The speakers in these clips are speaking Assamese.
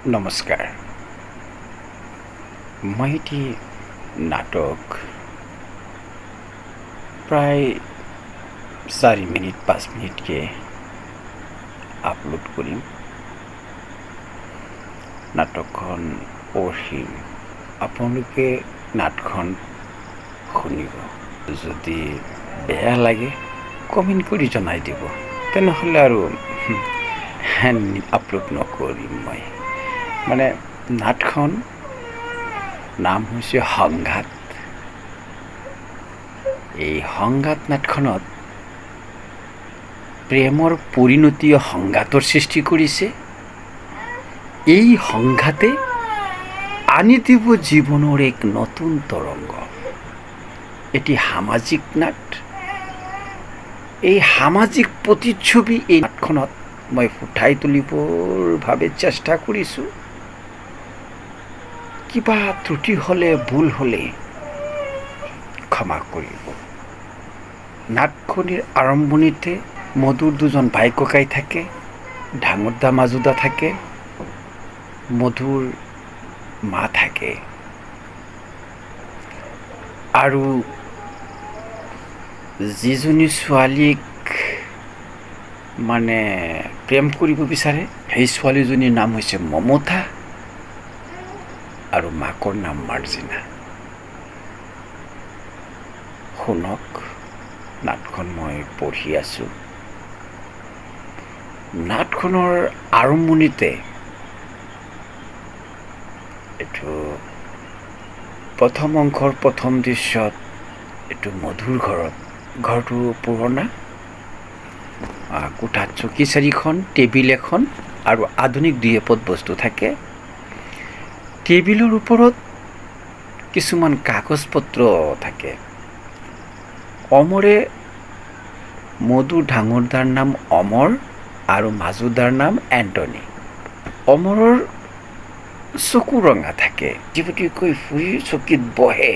নমস্কাৰ। মই এটি নাটক প্ৰায় 4 মিনিট 5 মিনিটকে আপলোড কৰিম। নাটকখন পঢ়িম, আপোনালোকে নাটকখন শুনিব। যদি বেয়া লাগে কমেণ্ট কৰি জনাই দিব, তেনেহ'লে আৰু আপলোড নকৰিম। মই মানে নাটখন নাম হৈছে সংঘাত। এই সংঘাত নাটখনত প্ৰেমৰ পৰিণতিয়ে সংঘাতৰ সৃষ্টি কৰিছে। এই সংঘাতে আনি দিব জীৱনৰ এক নতুন তৰংগ। এটি সামাজিক নাট। এই সামাজিক প্ৰতিচ্ছবি এই নাটখনত মই ফুটাই তুলিবৰ বাবে চেষ্টা কৰিছোঁ। কিবা ত্ৰুটি হ'লে, ভুল হ'লে ক্ষমা কৰিব। নাটখনিৰ আৰম্ভণিতে মধুৰ দুজন ভাই ককাই থাকে, ডাঙৰ দা মাজুদা থাকে, মধুৰ মা থাকে আৰু যিজনী ছোৱালীক মানে প্ৰেম কৰিব বিচাৰে সেই ছোৱালীজনীৰ নাম হৈছে মমতা আৰু মাকৰ নাম মাৰ্জিনা। শুনক, নাটখন মই পঢ়ি আছোঁ। নাটখনৰ আৰম্ভণিতে এইটো প্ৰথম অংশৰ প্ৰথম দৃশ্যত এইটো মধুৰ ঘৰটো পুৰণা, কোঠাত চকী 4খন, টেবিল এখন আৰু আধুনিক 2 এপদ বস্তু থাকে। টেবিলৰ ওপৰত কিছুমান কাগজ পত্ৰ থাকে। অমৰে মধুৰ ডাঙৰদাৰ নাম অমৰ আৰু মাজুদাৰ নাম এণ্টনি। অমৰৰ চকু ৰঙা থাকে, যিপতিকৈ ফুৰি চকীত বহে।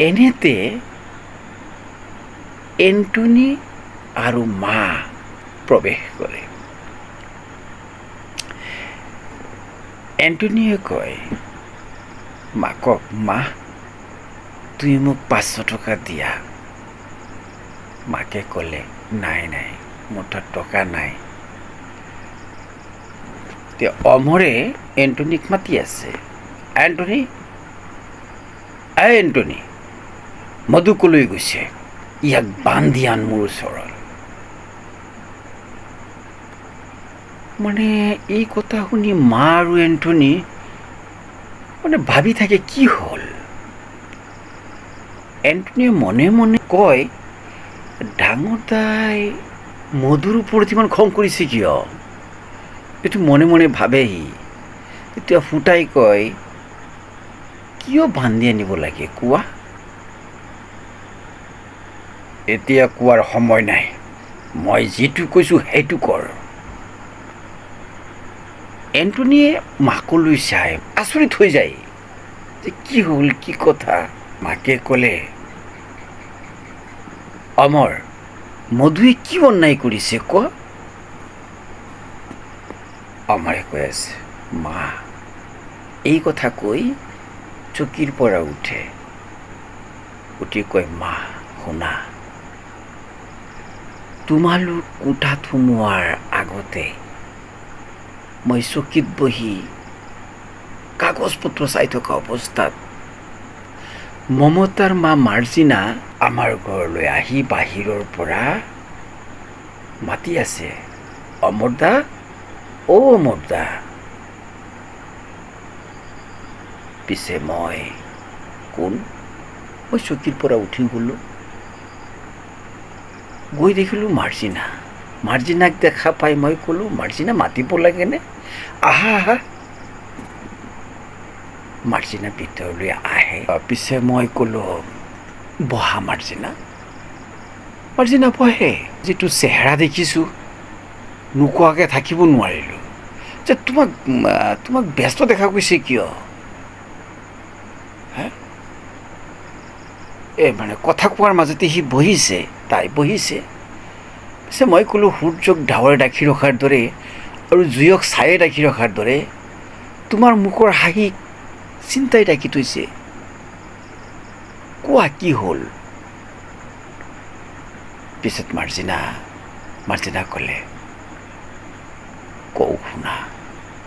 এনেতে এণ্টনি আৰু মা প্ৰৱেশ কৰে। এণ্টনিয়ে কয় মাকক, মা তুমি মোক 500 টকা দিয়া। মাকে ক'লে নাই মোৰ তাত টকা নাই। অমৰে এণ্টনিক মাতি আছে, এণ্টনি মধু কলৈ গৈছে? ইয়াক বান্ধি আন মোৰ ওচৰত। মানে এই কথা শুনি মা আৰু এণ্টনি মানে ভাবি থাকে কি হ'ল। এণ্টনিয়ে মনে মনে কয়, ডাঙৰ দাই মধুৰ ওপৰত ইমান খং কৰিছে কিয়? এইটো মনে মনে ভাবেহি। তেতিয়া ফুটাই কয়, কিয় বান্ধি আনিব লাগে কোৱা? এতিয়া কোৱাৰ সময় নাই, মই যিটো কৈছোঁ সেইটো কৰ। এণ্টনিয়ে মাকলৈ চাই আচৰিত হৈ যায় যে কি হ'ল, কি কথা। মাকে ক'লে, অমৰ, মধুৱে কি অন্যায় কৰিছে কোৱা? অমৰে কৈ আছে, মা। এই কথা কৈ চকীৰ পৰা উঠি কয়, মা শুনা, তোমালোক কোঠাত সোমোৱাৰ আগতে মই চকীত বহি কাগজ পত্ৰ চাই থকা অৱস্থাত মমতাৰ মা মাৰ্জিনা আমাৰ ঘৰলৈ আহি বাহিৰৰ পৰা মাতি আছে, অমৰ দা, অমৰ দা। পিছে মই কোন? মই চকীৰ পৰা উঠি গ'লোঁ, গৈ দেখিলোঁ মাৰ্জিনাক দেখা পাই মই ক'লোঁ, মাৰ্জিনা মাতিব লাগেনে? আহা। মাৰ্জিনা ভিতৰলৈ আহে। পিছে মই ক'লোঁ, বহা মাৰ্জিনা বহে। যিটো চেহেৰা দেখিছোঁ নোকোৱাকৈ থাকিব নোৱাৰিলোঁ যে তোমাক ব্যস্ত দেখা গৈছে কিয়? মানে কথা কোৱাৰ মাজতে তাই বহিছে। পিছে মই ক'লোঁ, সূৰ্যক ঢাৱৰে ডাকি ৰখাৰ দৰে আৰু জুইক ছায়ে ঢাকি ৰখাৰ দৰে তোমাৰ মুখৰ হাঁহিক চিন্তাই ঢাকি থৈছে। কোৱা কি হ'ল? পিছত মাৰ্জিনা ক'লে, কওঁ শুনা।